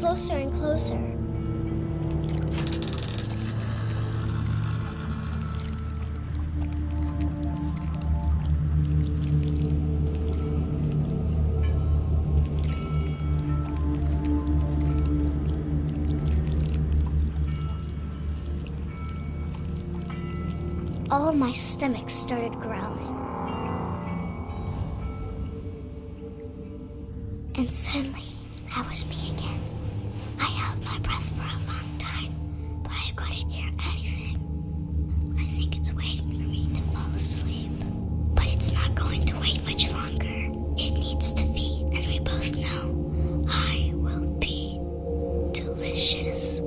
closer and closer. All my stomach started growling. And suddenly, I was me again. I held my breath for a long time, but I couldn't hear anything. I think it's waiting for me to fall asleep. But it's not going to wait much longer. It needs to feed, and we both know I will be delicious.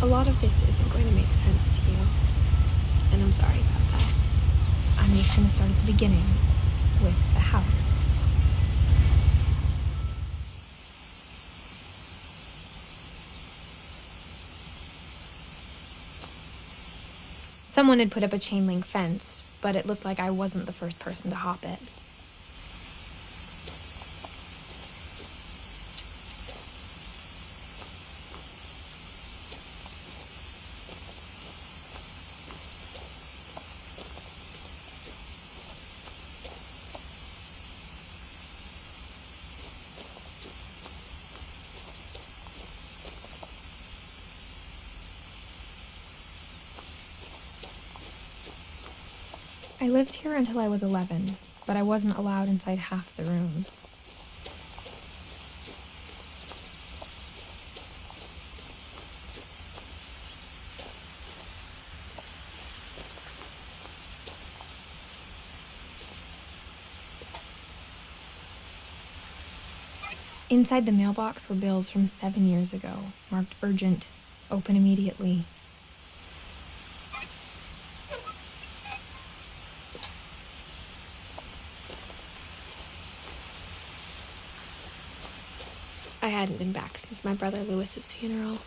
A lot of this isn't going to make sense to you, and I'm sorry about that. I'm just going to start at the beginning, with the house. Someone had put up a chain link fence, but it looked like I wasn't the first person to hop it. I lived here until I was 11, but I wasn't allowed inside half the rooms. Inside the mailbox were bills from 7 years ago, marked urgent, open immediately. I hadn't been back since my brother Lewis's funeral.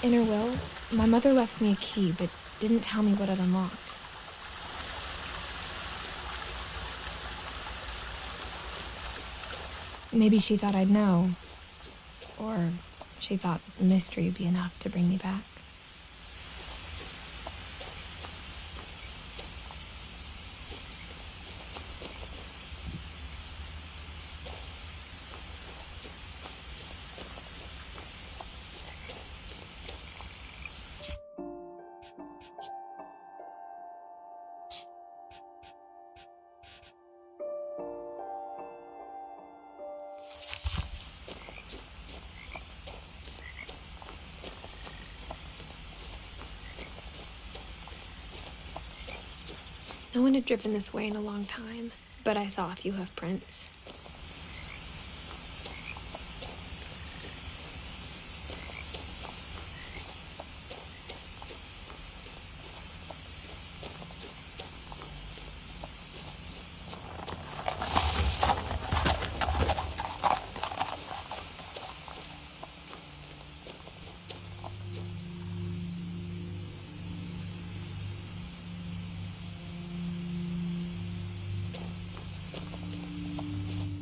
In her will, my mother left me a key, but didn't tell me what it unlocked. Maybe she thought I'd know, or she thought that the mystery would be enough to bring me back. No one had driven this way in a long time, but I saw a few hoof prints.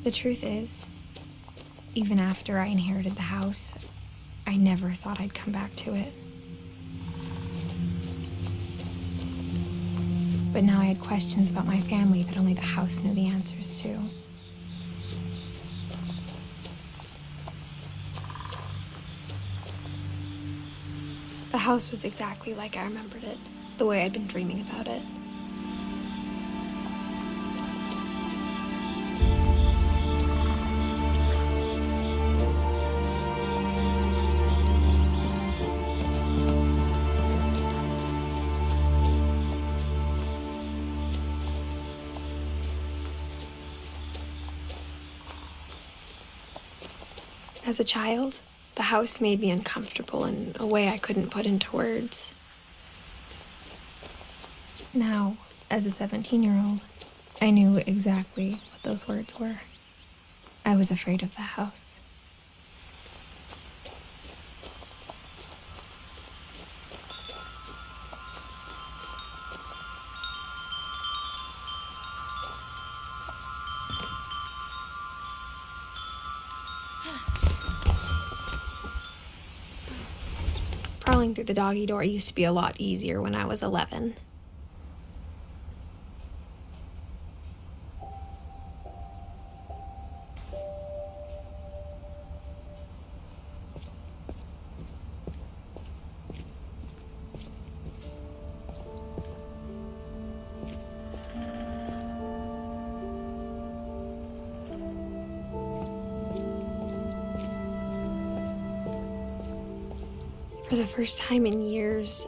The truth is, even after I inherited the house, I never thought I'd come back to it. but now I had questions about my family that only the house knew the answers to. The house was exactly like I remembered it, the way I'd been dreaming about it. As a child, the house made me uncomfortable in a way I couldn't put into words. Now, as a 17-year-old, I knew exactly what those words were. I was afraid of the house. Crawling through the doggy door used to be a lot easier when I was 11. For the first time in years,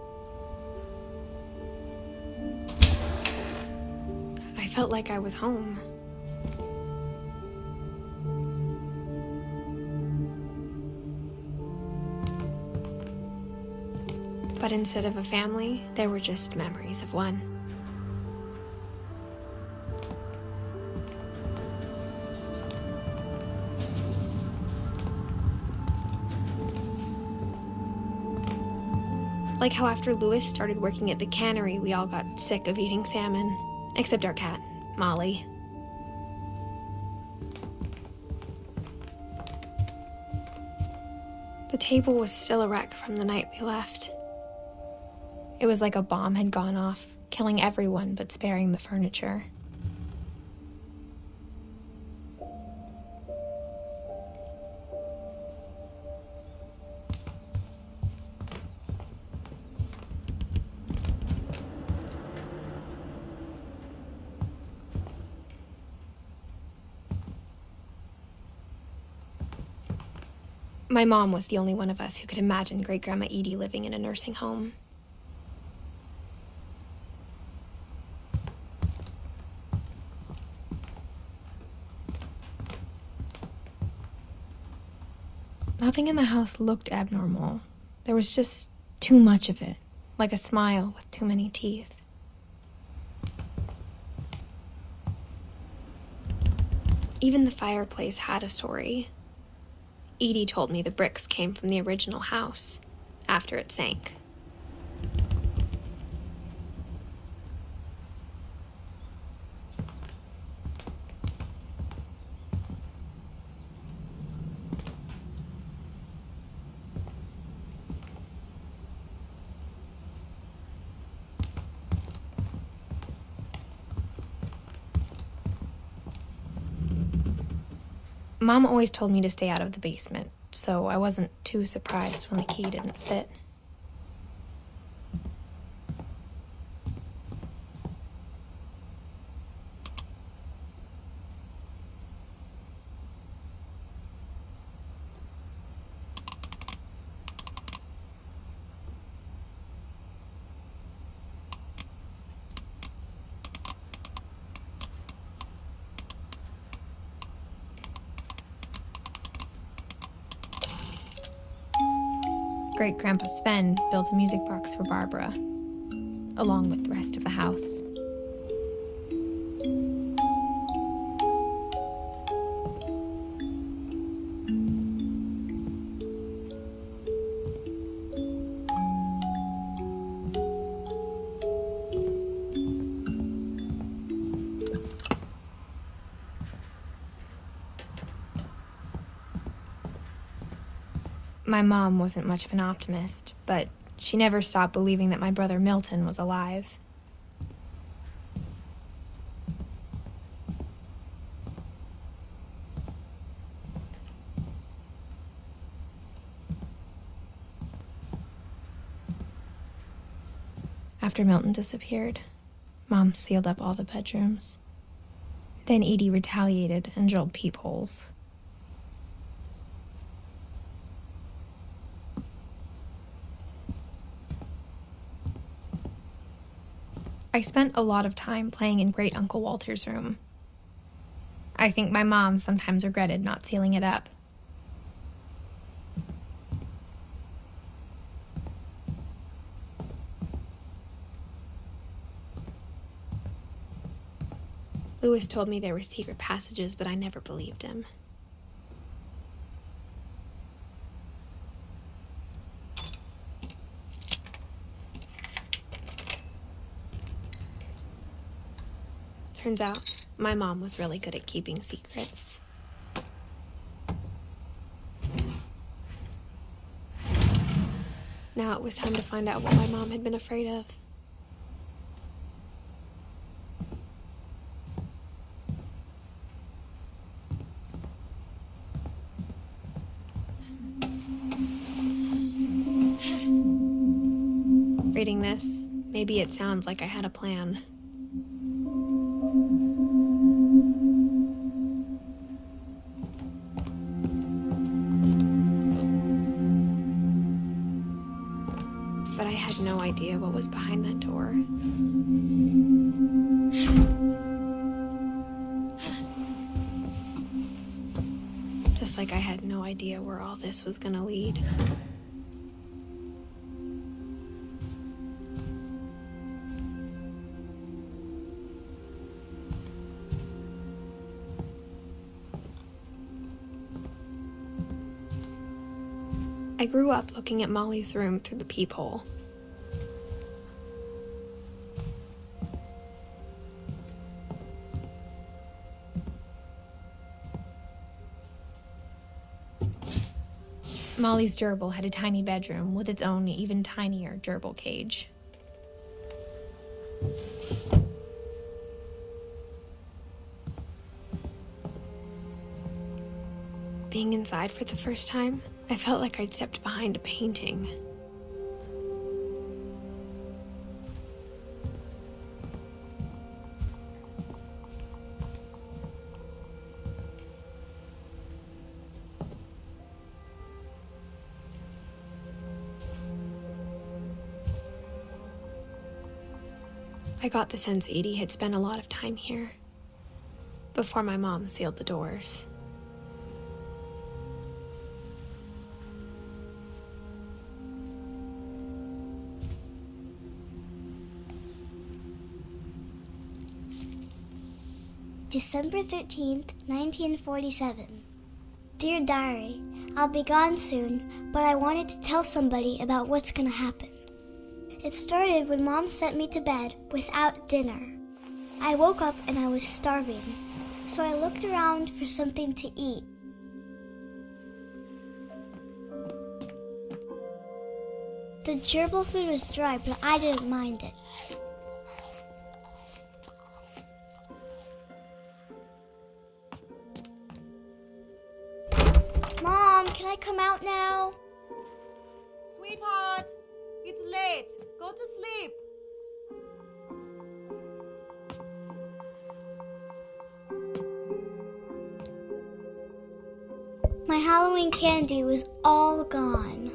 I felt like I was home. But instead of a family, there were just memories of one. Like how after Lewis started working at the cannery, we all got sick of eating salmon, except our cat, Molly. The table was still a wreck from the night we left. It was like a bomb had gone off, killing everyone but sparing the furniture. My mom was the only one of us who could imagine Great-Grandma Edie living in a nursing home. Nothing in the house looked abnormal. There was just too much of it, like a smile with too many teeth. Even the fireplace had a story. Edie told me the bricks came from the original house, after it sank. Mom always told me to stay out of the basement, so I wasn't too surprised when the key didn't fit. Great-Grandpa Sven built a music box for Barbara, along with the rest of the house. My mom wasn't much of an optimist, but she never stopped believing that my brother Milton was alive. After Milton disappeared, Mom sealed up all the bedrooms. Then Edie retaliated and drilled peepholes. I spent a lot of time playing in Great Uncle Walter's room. I think my mom sometimes regretted not sealing it up. Lewis told me there were secret passages, but I never believed him. Turns out, my mom was really good at keeping secrets. Now it was time to find out what my mom had been afraid of. Reading this, maybe it sounds like I had a plan. But I had no idea what was behind that door. Just like I had no idea where all this was gonna lead. I grew up looking at Molly's room through the peephole. Molly's gerbil had a tiny bedroom with its own even tinier gerbil cage. Being inside for the first time, I felt like I'd stepped behind a painting. I got the sense Edie had spent a lot of time here before my mom sealed the doors. December 13th, 1947. Dear Diary, I'll be gone soon, but I wanted to tell somebody about what's gonna happen. It started when Mom sent me to bed without dinner. I woke up and I was starving, so I looked around for something to eat. The gerbil food was dry, but I didn't mind it. Mom, can I come out now? Sweetheart, it's late. Go to sleep. My Halloween candy was all gone.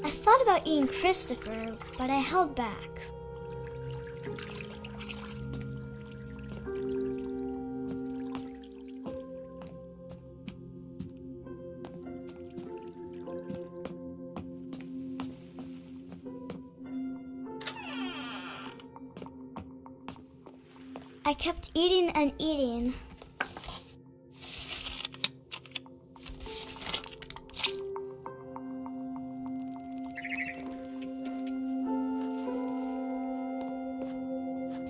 I thought about eating Christopher, but I held back. I kept eating and eating.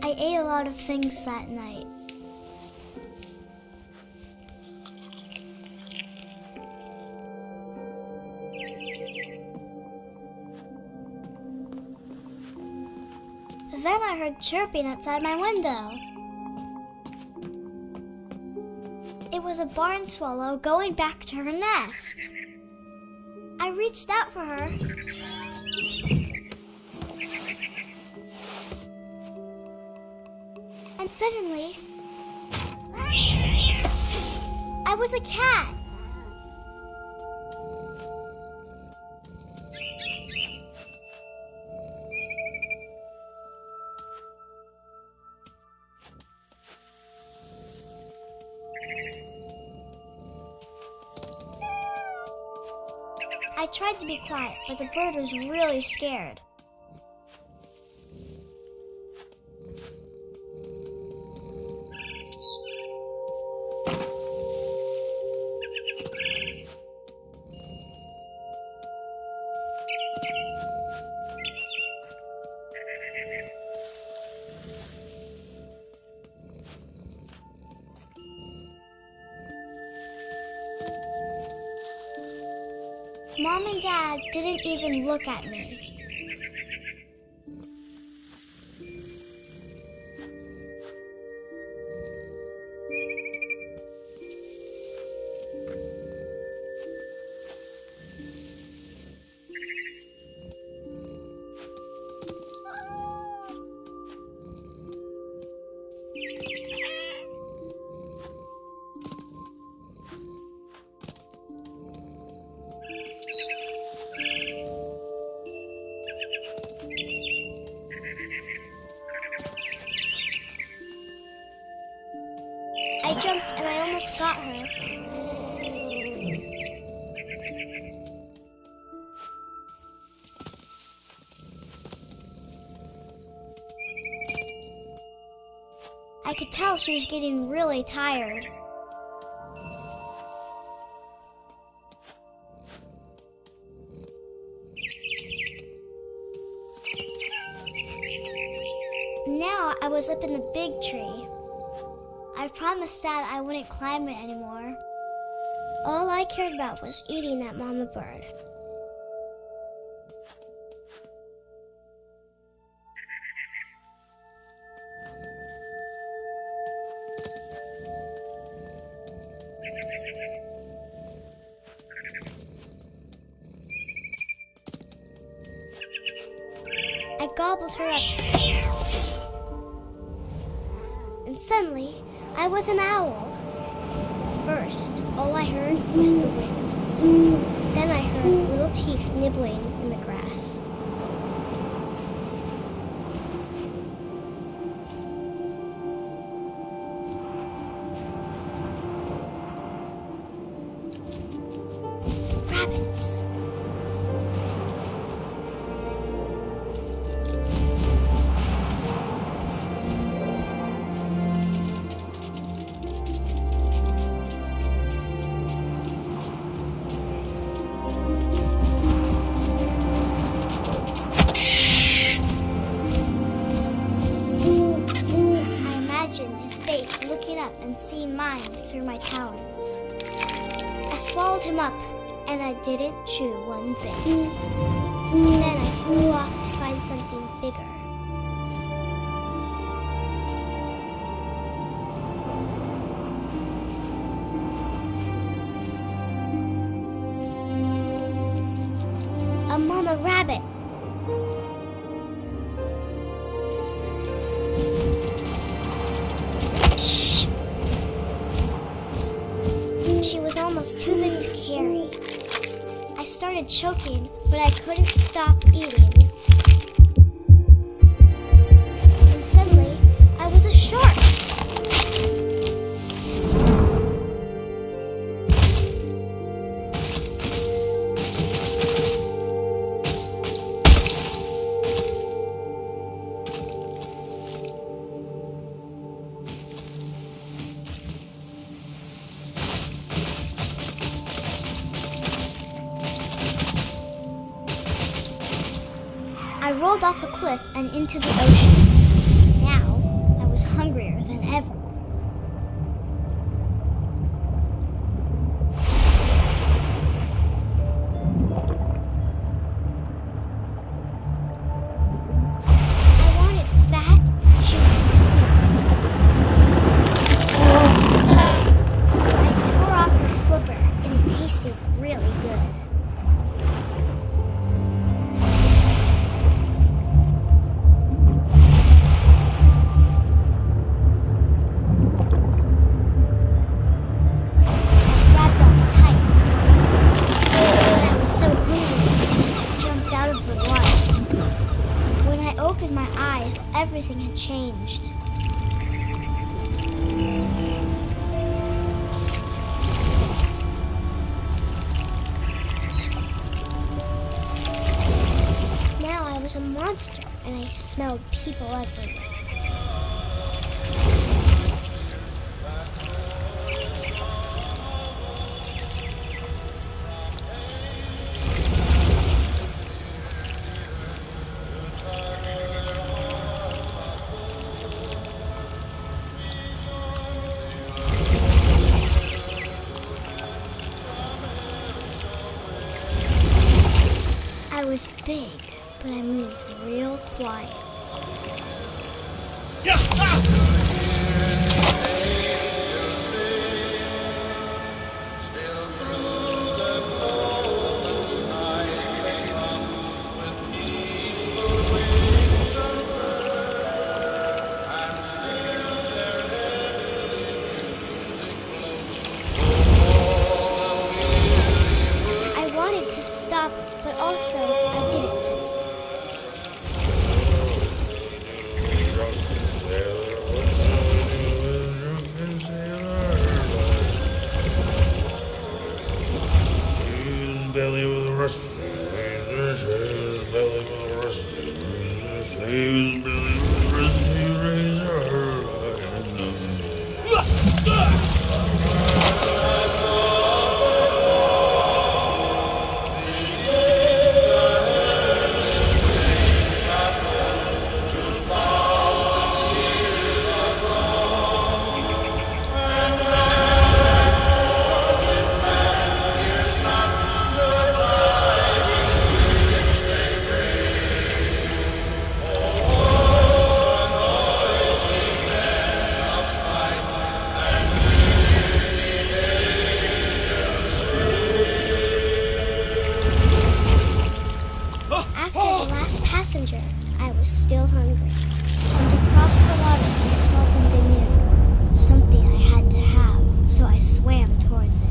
I ate a lot of things that night. Then I heard chirping outside my window. It was a barn swallow going back to her nest. I reached out for her. And suddenly, I was a cat. I tried to be quiet, but the bird was really scared. Mom and Dad didn't even look at me. I jumped and I almost got her. I could tell she was getting really tired. Now I was up in the big tree. I promised Dad I wouldn't climb it anymore. All I cared about was eating that mama bird. I gobbled her up. And suddenly, I was an owl. First, all I heard was the wind. Then I heard little teeth nibbling in the grass. Rabbits. Looking up and seeing mine through my talons. I swallowed him up, and I didn't chew one bit. Then I flew off to find something bigger. A mama rabbit. She was almost too big to carry. I started choking, but I couldn't stop eating. And suddenly, I was a shark. I rolled off a cliff and into the ocean. Now, I was hungrier than ever. I wanted everything had changed. Now I was a monster, and I smelled people everywhere. I was big, but I moved real quiet. I wanted to stop, but also I didn't. Belly with a rusty razor, belly with a rusty razor, belly with a rusty razor. Passenger, I was still hungry. And to cross the water, I smelled something new. Something I had to have, so I swam towards it.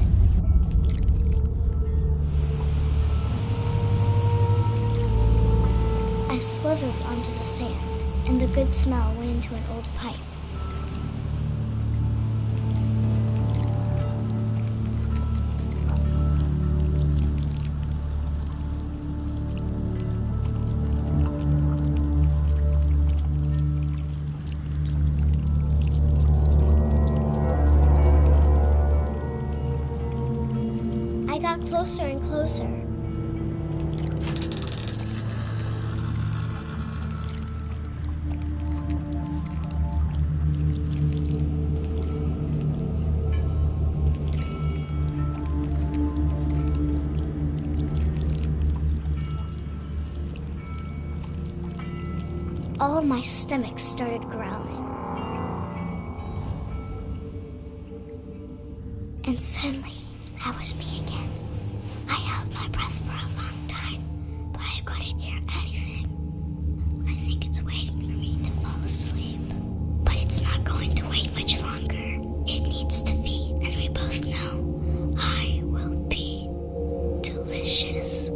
I slithered onto the sand, and the good smell went into an old pipe. I got closer and closer. All my stomach started growling. And suddenly, I was me again. I held my breath for a long time, but I couldn't hear anything. I think it's waiting for me to fall asleep. But it's not going to wait much longer. It needs to feed, and we both know I will be delicious.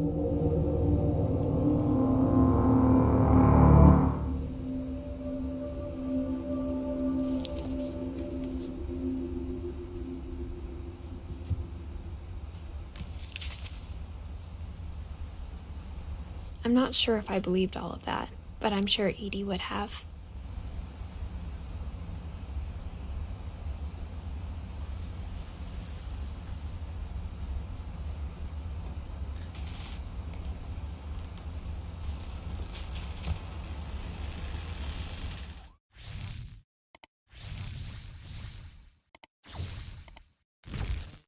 I'm not sure if I believed all of that, but I'm sure Edie would have.